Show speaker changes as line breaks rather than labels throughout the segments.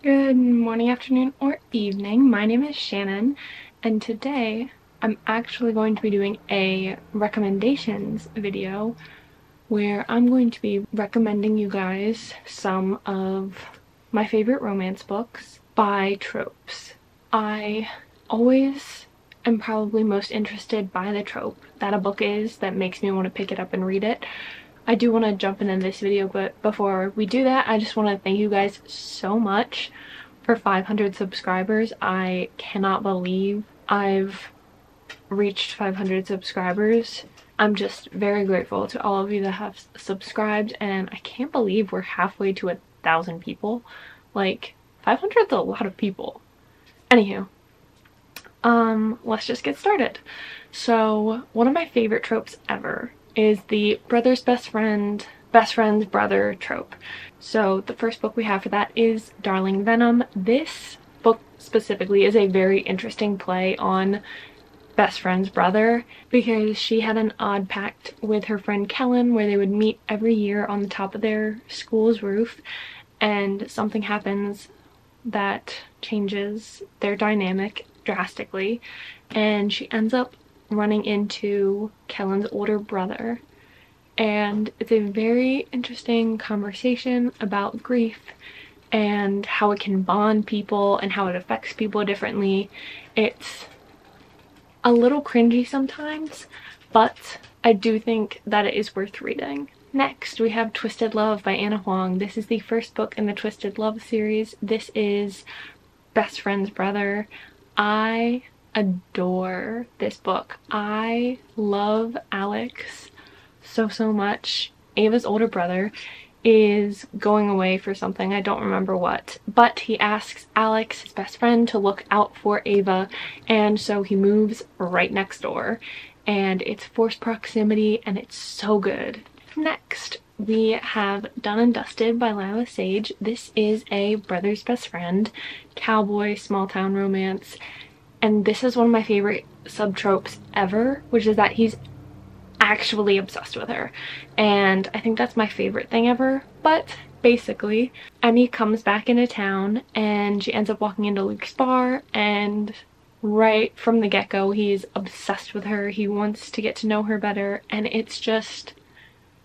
Good morning, afternoon, or evening. My name is Shannon, and today I'm actually going to be doing a recommendations video where I'm going to be recommending you guys some of my favorite romance books by tropes. I always am probably most interested by the trope that a book is that makes me want to pick it up and read it. I do want to jump into this video, but before we do that, I just want to thank you guys so much for 500 subscribers. I cannot believe I've reached 500 subscribers. I'm just very grateful to all of you that have subscribed, and I can't believe we're halfway to 1,000 people. Like, 500 is a lot of people. Anywho, let's just get started. So, one of my favorite tropes ever is the brother's best friend's brother trope. So the first book we have for that is Darling Venom. This book specifically is a very interesting play on best friend's brother because she had an odd pact with her friend Kellen where they would meet every year on the top of their school's roof, and something happens that changes their dynamic drastically, and she ends up running into Kellen's older brother. And it's a very interesting conversation about grief and how it can bond people and how it affects people differently. It's a little cringy sometimes, but I do think that it is worth reading. Next, we have Twisted Love by Anna Huang. This is the first book in the Twisted Love series. This is best friend's brother. I adore this book. I love Alex so much. Ava's older brother is going away for something, I don't remember what, but he asks Alex, his best friend, to look out for Ava, and so he moves right next door, and it's forced proximity, and it's so good. Next, we have Done and Dusted by Lila Sage. This is a brother's best friend, cowboy, small town romance, and this is one of my favorite subtropes ever, which is that he's actually obsessed with her, and I think that's my favorite thing ever. But basically, Emmy comes back into town and she ends up walking into Luke's bar, and right from the get-go he's obsessed with her. He wants to get to know her better, and it's just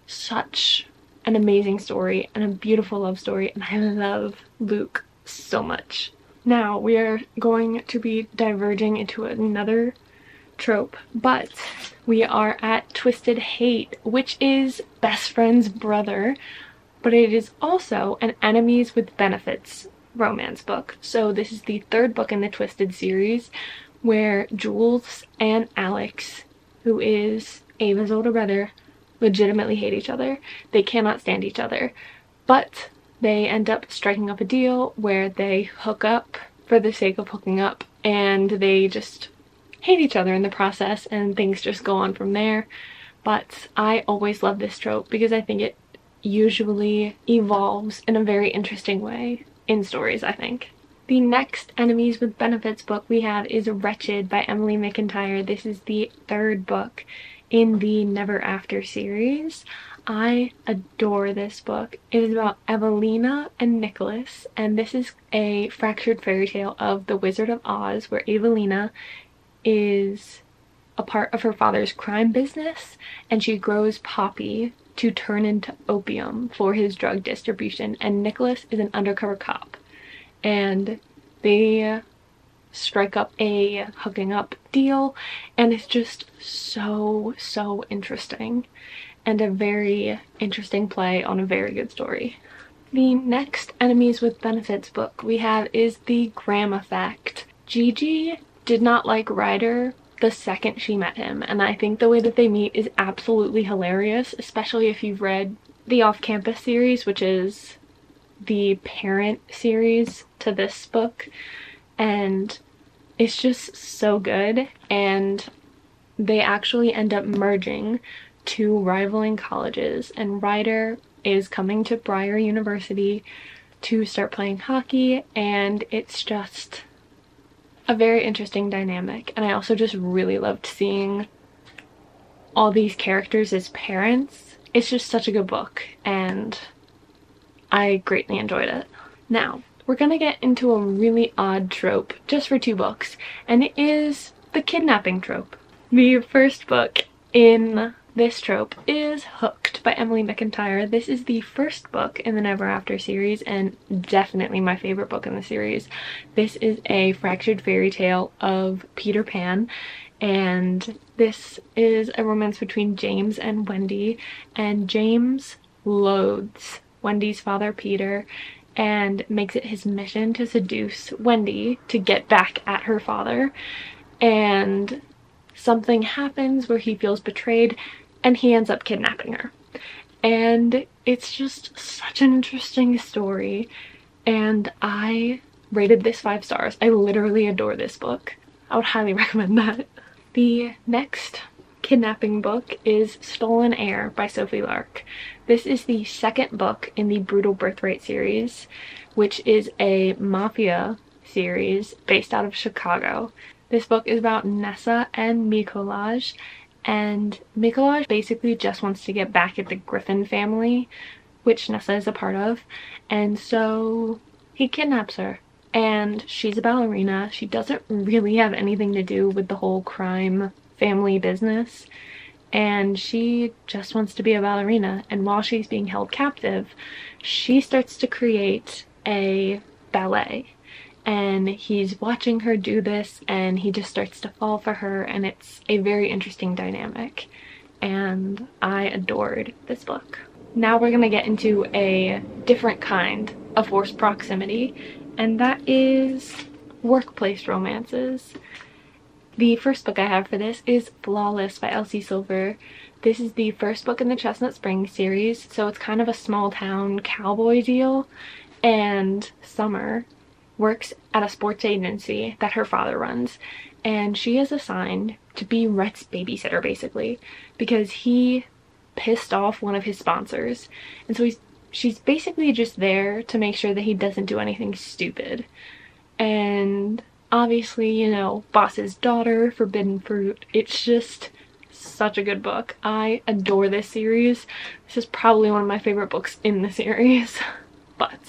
such an amazing story and a beautiful love story, and I love Luke so much. Now we are going to be diverging into another trope, but we are at Twisted Hate, which is best friend's brother, but it is also an enemies with benefits romance book. So this is the third book in the Twisted series, where Jules and Alex, who is Ava's older brother, legitimately hate each other. They cannot stand each other, but they end up striking up a deal where they hook up for the sake of hooking up, and they just hate each other in the process, and things just go on from there. But I always love this trope because I think it usually evolves in a very interesting way in stories, I think. The next enemies with benefits book we have is Wretched by Emily McIntyre. This is the third book in the Never After series. I adore this book. It is about Evelina and Nicholas, and this is a fractured fairy tale of the Wizard of Oz, where Evelina is a part of her father's crime business, and she grows poppy to turn into opium for his drug distribution, and Nicholas is an undercover cop, and they strike up a hooking up deal, and it's just so interesting, and a very interesting play on a very good story. The next enemies with benefits book we have is The Graham Effect. Gigi did not like Ryder the second she met him, and I think the way that they meet is absolutely hilarious, especially if you've read the Off-Campus series, which is the parent series to this book, and it's just so good. And they actually end up merging two rivaling colleges, and Ryder is coming to Briar University to start playing hockey, and it's just a very interesting dynamic. And I also just really loved seeing all these characters as parents. It's just such a good book, and I greatly enjoyed it. Now, we're gonna get into a really odd trope just for 2 books, and it is the kidnapping trope. The first book in this trope is Hooked by Emily McIntyre. This is the first book in the Never After series and definitely my favorite book in the series. This is a fractured fairy tale of Peter Pan, and this is a romance between James and Wendy, and James loathes Wendy's father Peter and makes it his mission to seduce Wendy to get back at her father, and something happens where he feels betrayed and he ends up kidnapping her. And it's just such an interesting story, and I rated this 5 stars. I literally adore this book. I would highly recommend that. The next kidnapping book is Stolen Heir by Sophie Lark. This is the second book in the Brutal Birthright series, which is a mafia series based out of Chicago. This book is about Nessa and Mikolaj, and Mikolaj basically just wants to get back at the Griffin family, which Nessa is a part of, and so he kidnaps her. And she's a ballerina. She doesn't really have anything to do with the whole crime family business, and she just wants to be a ballerina. And while she's being held captive, she starts to create a ballet, and he's watching her do this and he just starts to fall for her, and it's a very interesting dynamic, and I adored this book. Now we're gonna get into a different kind of forced proximity, and that is workplace romances. The first book I have for this is Flawless by Elsie Silver. This is the first book in the Chestnut Springs series, so it's kind of a small town cowboy deal, and Summer works at a sports agency that her father runs, and she is assigned to be Rhett's babysitter basically because he pissed off one of his sponsors, and so she's basically just there to make sure that he doesn't do anything stupid. And obviously, you know, boss's daughter, forbidden fruit. It's just such a good book. I adore this series. This is probably one of my favorite books in the series, but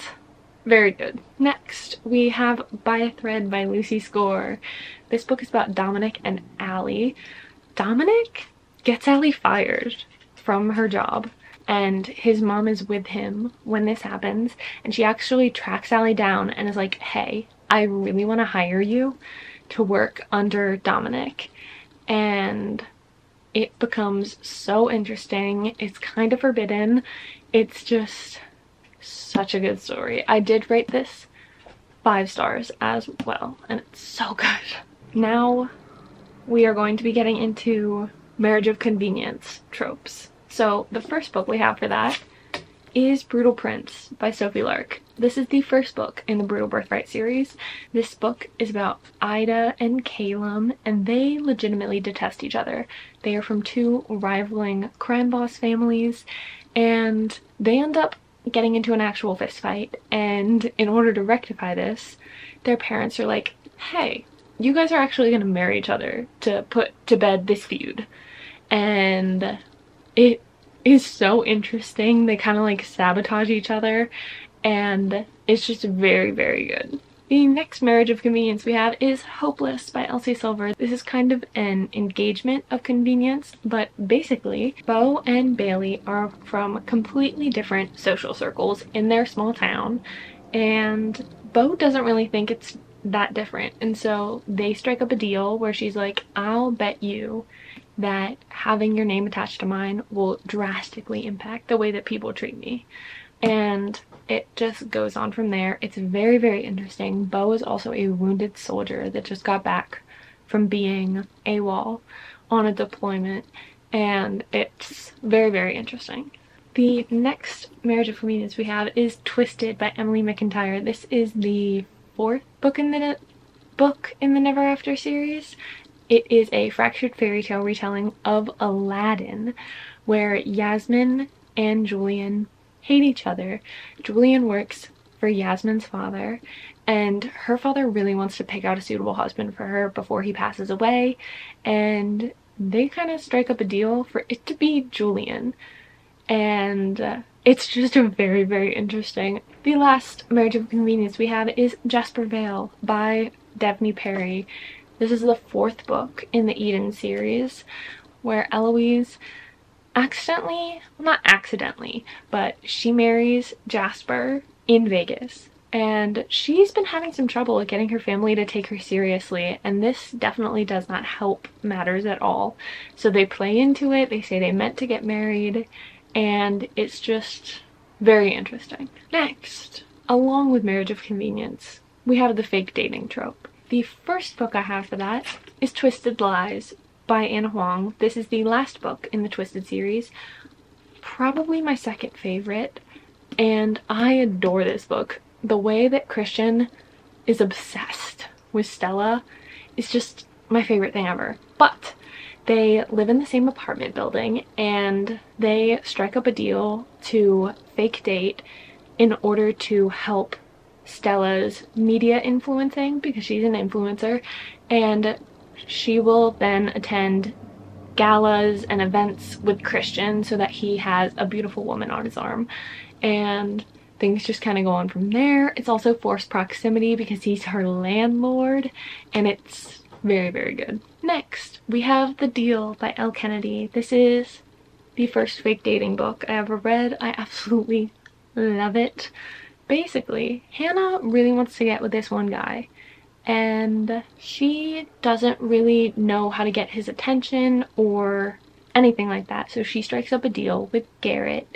very good. Next, we have By a Thread by Lucy Score. This book is about Dominic and Allie. Dominic gets Allie fired from her job, and his mom is with him when this happens, and she actually tracks Allie down and is like, hey, I really want to hire you to work under Dominic. And it becomes so interesting. It's kind of forbidden. It's just such a good story. I did rate this 5 stars as well, and it's so good. Now we are going to be getting into marriage of convenience tropes. So the first book we have for that is Brutal Prince by Sophie Lark. This is the first book in the Brutal Birthright series. This book is about Ida and Calum, and they legitimately detest each other. They are from 2 rivaling crime boss families, and they end up getting into an actual fist fight, and in order to rectify this, their parents are like, hey, you guys are actually going to marry each other to put to bed this feud. And it is so interesting. They kind of like sabotage each other, and it's just very, very good. The next marriage of convenience we have is Hopeless by Elsie Silver. This is kind of an engagement of convenience, but basically Beau and Bailey are from completely different social circles in their small town, and Beau doesn't really think it's that different, and so they strike up a deal where she's like, I'll bet you that having your name attached to mine will drastically impact the way that people treat me. And it just goes on from there. It's very, very interesting. Beau is also a wounded soldier that just got back from being AWOL on a deployment, and it's very, very interesting. The next marriage of convenience we have is Twisted by Emily McIntyre. This is the 4th book in the Never After series. It is a fractured fairy tale retelling of Aladdin, where Yasmin and Julian hate each other. Julian works for Yasmin's father, and her father really wants to pick out a suitable husband for her before he passes away, and they kind of strike up a deal for it to be Julian. And it's just a very, very interesting. The last marriage of convenience we have is Jasper Vale by Daphne Perry. This is the 4th book in the Eden series, where Eloise accidentally, well, not accidentally, but she marries Jasper in Vegas. And she's been having some trouble getting her family to take her seriously, and this definitely does not help matters at all. So they play into it, they say they meant to get married, and it's just very interesting. Next, along with Marriage of Convenience, we have the fake dating trope. The first book I have for that is Twisted Lies by Anna Huang. This is the last book in the Twisted series, probably my second favorite, and I adore this book. The way that Christian is obsessed with Stella is just my favorite thing ever. But they live in the same apartment building and they strike up a deal to fake date in order to help Stella's media influencing, because she's an influencer, and she will then attend galas and events with Christian so that he has a beautiful woman on his arm, and things just kind of go on from there. It's also forced proximity because he's her landlord, and it's very, very good. Next, we have The Deal by Elle Kennedy. This is the first fake dating book I ever read. I absolutely love it. Basically, Hannah really wants to get with this one guy, and she doesn't really know how to get his attention or anything like that, so she strikes up a deal with Garrett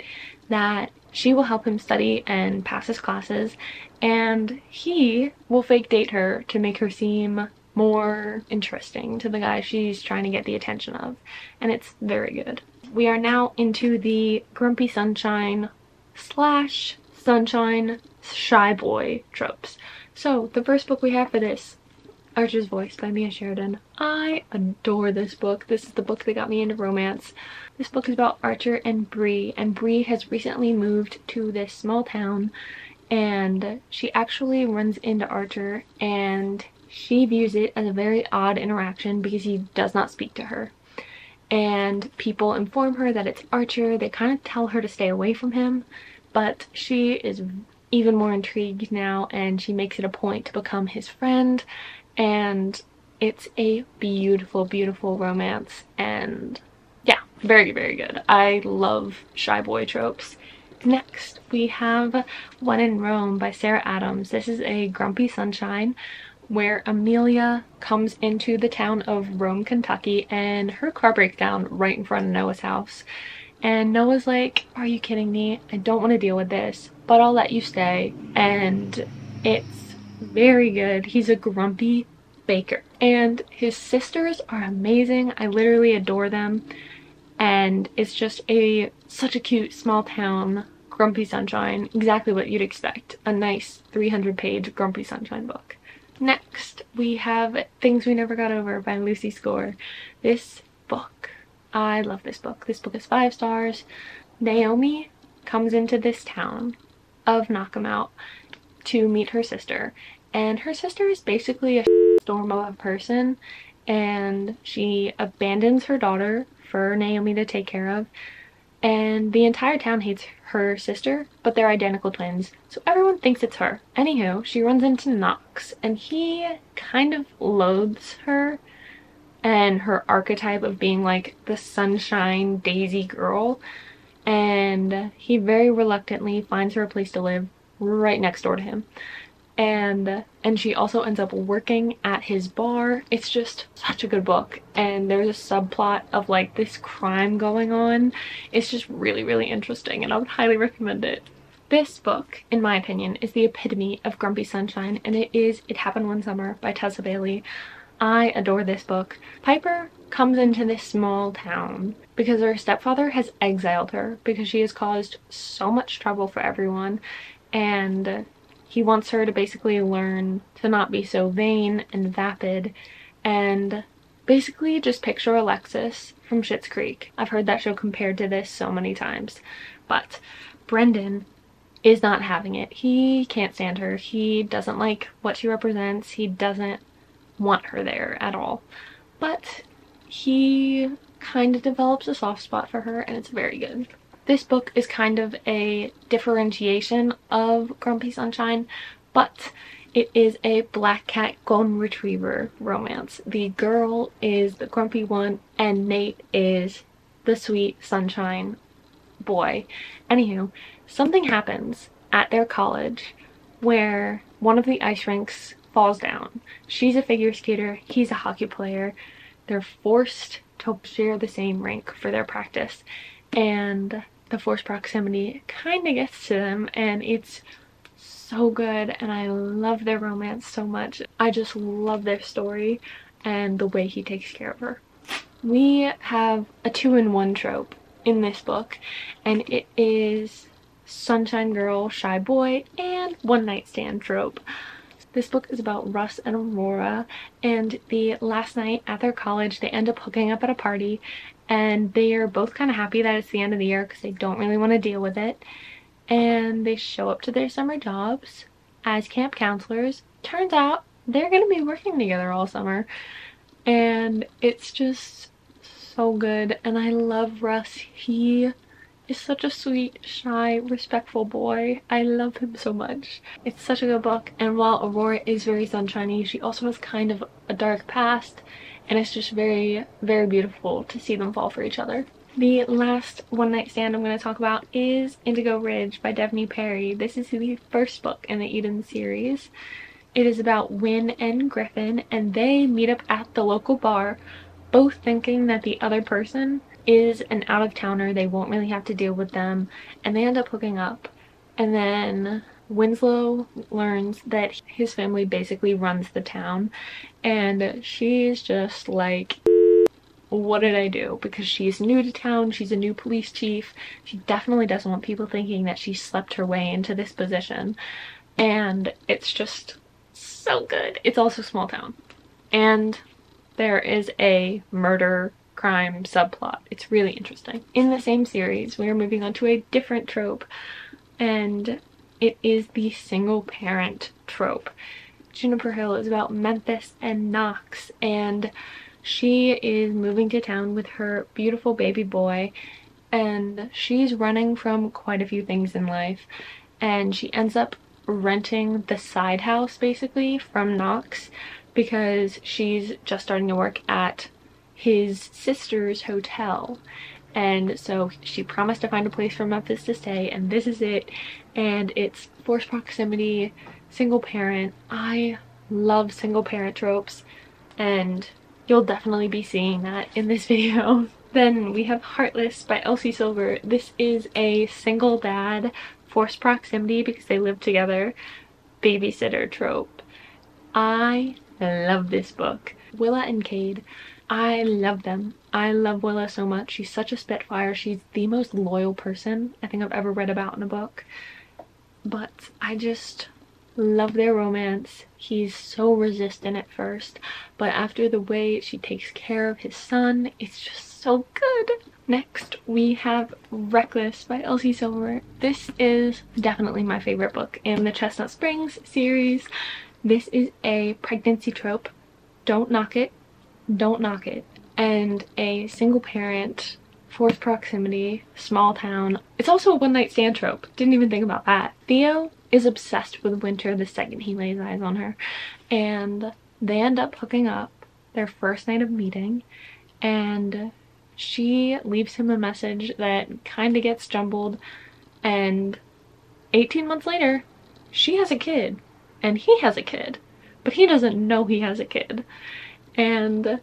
that she will help him study and pass his classes, and he will fake date her to make her seem more interesting to the guy she's trying to get the attention of, and it's very good. We are now into the grumpy sunshine slash sunshine shy boy tropes. So the first book we have for this, Archer's Voice by Mia Sheridan. I adore this book. This is the book that got me into romance. This book is about Archer and Bree has recently moved to this small town, and she actually runs into Archer, and she views it as a very odd interaction because he does not speak to her. And people inform her that it's Archer. They kind of tell her to stay away from him, but she is even more intrigued now, and she makes it a point to become his friend, and it's a beautiful, beautiful romance, and yeah, very, very good. I love shy boy tropes. Next, we have One in Rome by Sarah Adams. This is a grumpy sunshine where Amelia comes into the town of Rome, Kentucky, and her car breaks down right in front of Noah's house. And Noah's like, "Are you kidding me? I don't want to deal with this, but I'll let you stay." And it's very good. He's a grumpy baker, and his sisters are amazing. I literally adore them, and it's just such a cute small town grumpy sunshine, exactly what you'd expect. A nice 300-page grumpy sunshine book. Next, we have Things We Never Got Over by Lucy Score. This book, I love this book. This book is 5 stars. Naomi comes into this town of Knockemout to meet her sister, and her sister is basically a storm of a person, and she abandons her daughter for Naomi to take care of, and the entire town hates her sister, but they're identical twins, so everyone thinks it's her. Anywho, she runs into Knox, and he kind of loathes her and her archetype of being like the sunshine daisy girl, and he very reluctantly finds her a place to live right next door to him, and she also ends up working at his bar. It's just such a good book, and there's a subplot of like this crime going on. It's just really, really interesting, and I would highly recommend it. This book, in my opinion, is the epitome of grumpy sunshine, and it is It Happened One Summer by Tessa Bailey. I adore this book. Piper comes into this small town because her stepfather has exiled her because she has caused so much trouble for everyone, and he wants her to basically learn to not be so vain and vapid, and basically just picture Alexis from Schitt's Creek. I've heard that show compared to this so many times, but Brendan is not having it. He can't stand her. He doesn't like what she represents. He doesn't want her there at all, but he kind of develops a soft spot for her, and it's very good. This book is kind of a differentiation of Grumpy Sunshine, but it is a black cat golden retriever romance. The girl is the grumpy one and Nate is the sweet sunshine boy. Anywho, something happens at their college where one of the ice rinks falls down. She's a figure skater, he's a hockey player. They're forced to share the same rink for their practice, and the forced proximity kind of gets to them, and it's so good, and I love their romance so much. I just love their story and the way he takes care of her. We have a 2-in-1 trope in this book, and it is sunshine girl, shy boy, and one night stand trope. This book is about Russ and Aurora, and the last night at their college they end up hooking up at a party, and they are both kind of happy that it's the end of the year because they don't really want to deal with it. And they show up to their summer jobs as camp counselors. Turns out they're going to be working together all summer, and it's just so good. And I love Russ. He is such a sweet, shy, respectful boy. I love him so much. It's such a good book, and while Aurora is very sunshiny, she also has kind of a dark past, and it's just very, very beautiful to see them fall for each other. The last one night stand I'm going to talk about is Indigo Ridge by Devney Perry. This is the first book in the Eden series. It is about Wynn and Griffin, and they meet up at the local bar, both thinking that the other person is an out-of-towner, they won't really have to deal with them, and they end up hooking up. And then Winslow learns that his family basically runs the town, and she's just like, what did I do? Because she's new to town, she's a new police chief, she definitely doesn't want people thinking that she slept her way into this position, and it's just so good. It's also small town, and there is a murder crime subplot. It's really interesting. In the same series, we are moving on to a different trope, and it is the single parent trope. Juniper Hill is about Memphis and Knox, and she is moving to town with her beautiful baby boy, and she's running from quite a few things in life, and she ends up renting the side house basically from Knox because she's just starting to work at his sister's hotel, and so she promised to find a place for Memphis to stay, and this is it. And it's forced proximity, single parent. I love single parent tropes, and you'll definitely be seeing that in this video. Then we have Heartless by Elsie Silver. This is a single dad forced proximity because they live together babysitter trope. I love this book. Willa and Cade, I love them. I love Willa so much. She's such a spitfire. She's the most loyal person I think I've ever read about in a book. But I just love their romance. He's so resistant at first, but after the way she takes care of his son, it's just so good. Next, we have Reckless by Elsie Silver. This is definitely my favorite book in the Chestnut Springs series. This is a pregnancy trope. Don't knock it. Don't knock it. And a single parent, forced proximity, small town. It's also a one night stand trope. Didn't even think about that. Theo is obsessed with Winter the second he lays eyes on her, and they end up hooking up their first night of meeting, and she leaves him a message that kind of gets jumbled, and 18 months later she has a kid and he has a kid, but he doesn't know he has a kid, and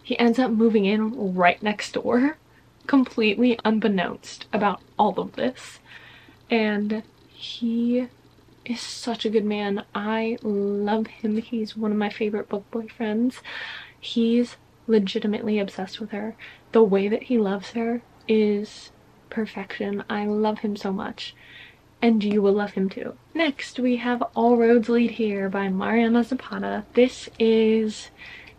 he ends up moving in right next door, completely unbeknownst about all of this. And he is such a good man. I love him. He's one of my favorite book boyfriends. He's legitimately obsessed with her. The way that he loves her is perfection. I love him so much, and you will love him too. Next, we have All Roads Lead Here by Mariana Zapata. This is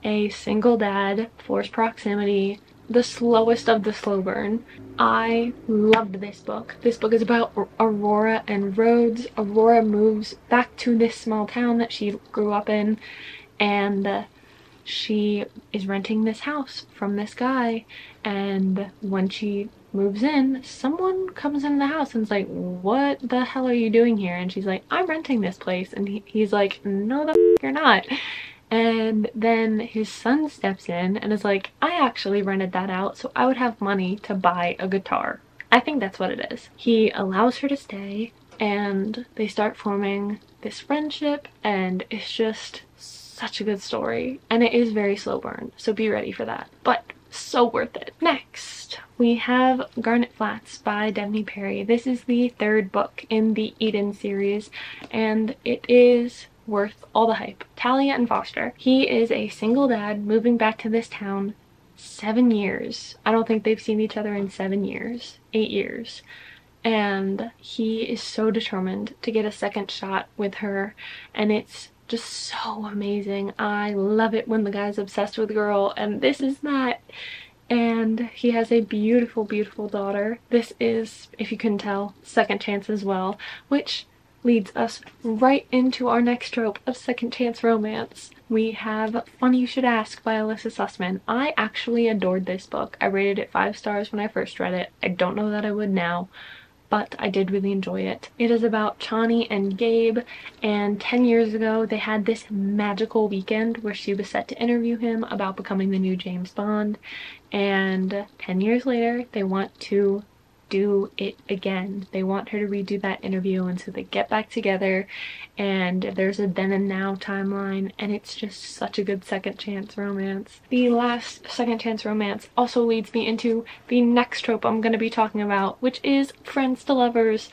a single dad, forced proximity, the slowest of the slow burn. I loved this book. This book is about Aurora and Rhodes. Aurora moves back to this small town that she grew up in, and she is renting this house from this guy, and when she moves in, someone comes in the house and's like, what the hell are you doing here? And she's like, I'm renting this place. And he's like, no the f you're not. And then his son steps in and is like, I actually rented that out so I would have money to buy a guitar. I think that's what it is. He allows her to stay and they start forming this friendship, and it's just such a good story. And it is very slow burn, so be ready for that. But so worth it. Next, we have Garnet Flats by Devney Perry. This is the third book in the Eden series, and it is worth all the hype. Talia and Foster. He is a single dad moving back to this town 7 years. I don't think they've seen each other in 7 years. 8 years. And he is so determined to get a second shot with her, and it's just so amazing. I love it when the guy's obsessed with a girl, and this is that. And he has a beautiful, beautiful daughter. This is, if you can tell, second chance as well, which leads us right into our next trope of second chance romance. We have Funny You Should Ask by Alyssa Sussman. I actually adored this book. I rated it 5 stars when I first read it. I don't know that I would now, but I did really enjoy it. It is about Chani and Gabe, and 10 years ago they had this magical weekend where she was set to interview him about becoming the new James Bond, and 10 years later they want to do it again. They want her to redo that interview, and so they get back together, and there's a then and now timeline, and it's just such a good second chance romance. The last second chance romance also leads me into the next trope I'm going to be talking about, which is friends to lovers.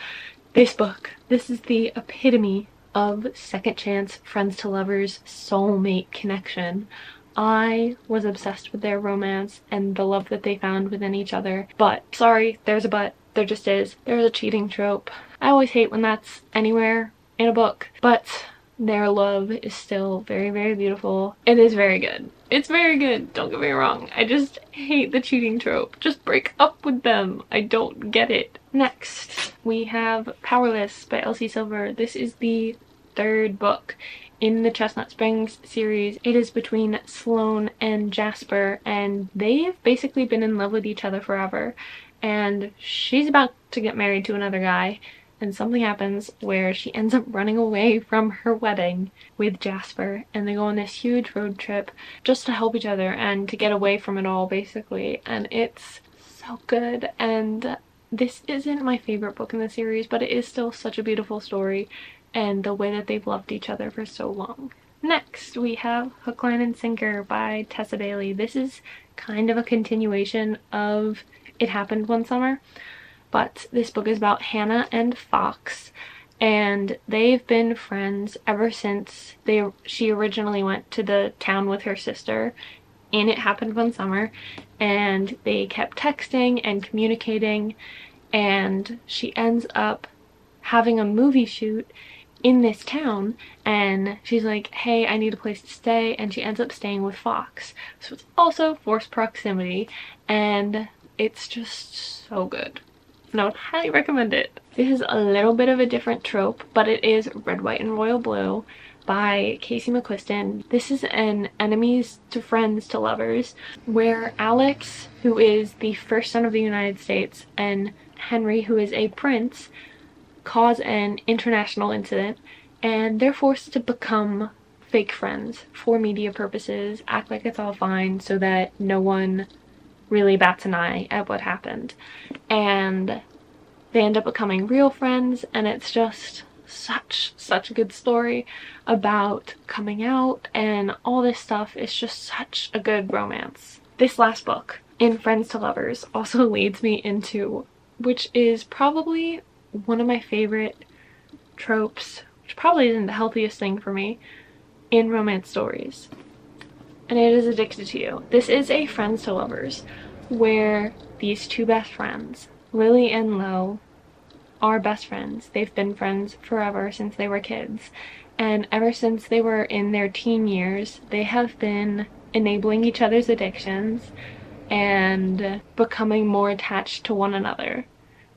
This book, this is the epitome of second chance friends to lovers soulmate connection. I was obsessed with their romance and the love that they found within each other. But, sorry, there's a but. There just is. There's a cheating trope. I always hate when that's anywhere in a book, but their love is still very, very beautiful. It is very good. It's very good, don't get me wrong. I just hate the cheating trope. Just break up with them. I don't get it. Next, we have Powerless by Elsie Silver. This is the third book in the Chestnut Springs series. It is between Sloane and Jasper, and they've basically been in love with each other forever, and she's about to get married to another guy, and something happens where she ends up running away from her wedding with Jasper, and they go on this huge road trip just to help each other and to get away from it all, basically. And it's so good, and this isn't my favorite book in the series, but it is still such a beautiful story, and the way that they've loved each other for so long. Next, we have Hook, Line, and Sinker by Tessa Bailey. This is kind of a continuation of It Happened One Summer, but this book is about Hannah and Fox, and they've been friends ever since she originally went to the town with her sister in It Happened One Summer, and they kept texting and communicating, and she ends up having a movie shoot in this town, and she's like, hey, I need a place to stay, and she ends up staying with Fox. So it's also forced proximity, and it's just so good. And I would highly recommend it. This is a little bit of a different trope, but it is Red, White, and Royal Blue by Casey McQuiston. This is an enemies to friends to lovers, where Alex, who is the first son of the United States, and Henry, who is a prince, cause an international incident, and they're forced to become fake friends for media purposes, act like it's all fine so that no one really bats an eye at what happened. And they end up becoming real friends, and it's just such a good story about coming out and all this stuff. It's just such a good romance. This last book, in Friends to Lovers, also leads me into, which is probably one of my favorite tropes, which probably isn't the healthiest thing for me, in romance stories, and it is Addicted to You. This is a Friends to Lovers where these two best friends, Lily and Lo, are best friends. They've been friends forever since they were kids, and ever since they were in their teen years they have been enabling each other's addictions and becoming more attached to one another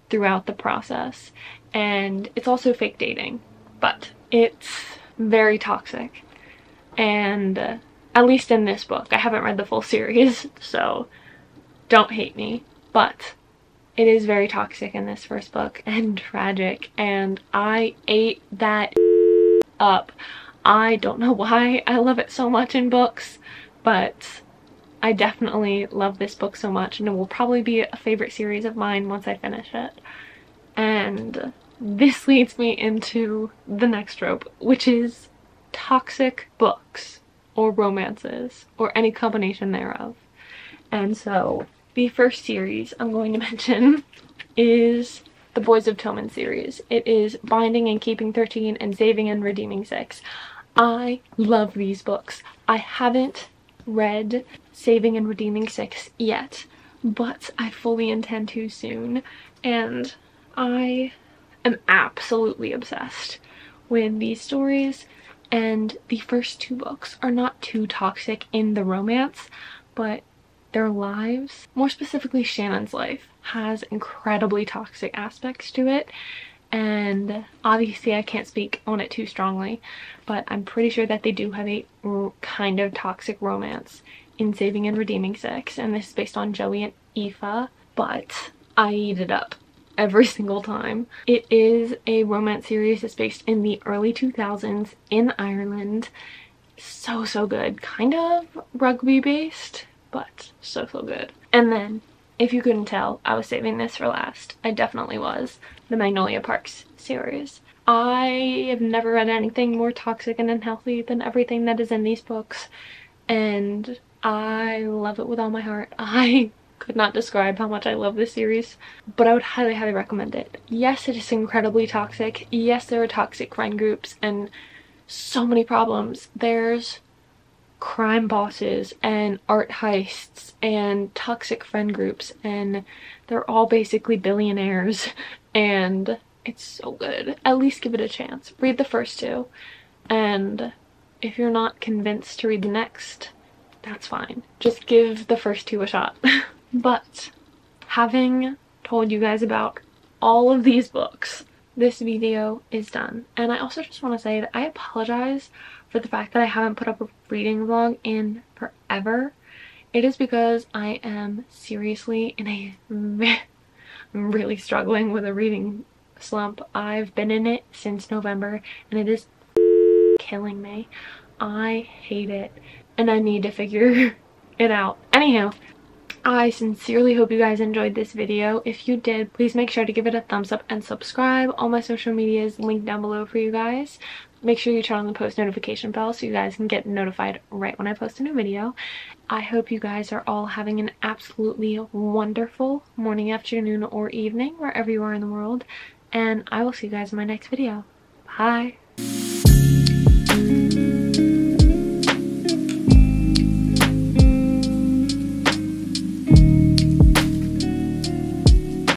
throughout the process. And it's also fake dating, but it's very toxic, and at least in this book. I haven't read the full series, so don't hate me, but It is very toxic in this first book and tragic, and I ate that up. I don't know why I love it so much in books, but I definitely love this book so much, and it will probably be a favorite series of mine once I finish it. And this leads me into the next trope, which is toxic books or romances or any combination thereof. And so the first series I'm going to mention is the Boys of Tillman series. It is Binding and Keeping 13 and Saving and Redeeming 6. I love these books. I haven't read Saving and Redeeming 6 yet, but I fully intend to soon, and I am absolutely obsessed with these stories. And the first two books are not too toxic in the romance, but their lives, more specifically Shannon's life, has incredibly toxic aspects to it. And obviously I can't speak on it too strongly, but I'm pretty sure that they do have a kind of toxic romance in Saving and Redeeming 6, and this is based on Joey and Aoife, but I eat it up every single time. It is a romance series that's based in the early 2000s in Ireland. So good. Kind of rugby based, but so good. And then, if you couldn't tell, I was saving this for last. I definitely was. The Magnolia Parks series. I have never read anything more toxic and unhealthy than everything that is in these books, and I love it with all my heart. I could not describe how much I love this series, but I would highly recommend it. Yes, it is incredibly toxic. Yes, there are toxic friend groups and so many problems. There's crime bosses and art heists and toxic friend groups, and they're all basically billionaires, and it's so good. At least give it a chance. Read the first two, and if you're not convinced to read the next, that's fine. Just give the first two a shot. But having told you guys about all of these books, this video is done. And I also just want to say that I apologize for the fact that I haven't put up a reading vlog in forever. It is because I am seriously in a I'm really struggling with a reading slump. I've been in it since November, and it is killing me. I hate it, and I need to figure it out. Anywho, I sincerely hope you guys enjoyed this video. If you did, please make sure to give it a thumbs up and subscribe. All my social media is linked down below for you guys. Make sure you turn on the post notification bell so you guys can get notified right when I post a new video. I hope you guys are all having an absolutely wonderful morning, afternoon, or evening, wherever you are in the world. And I will see you guys in my next video. Bye!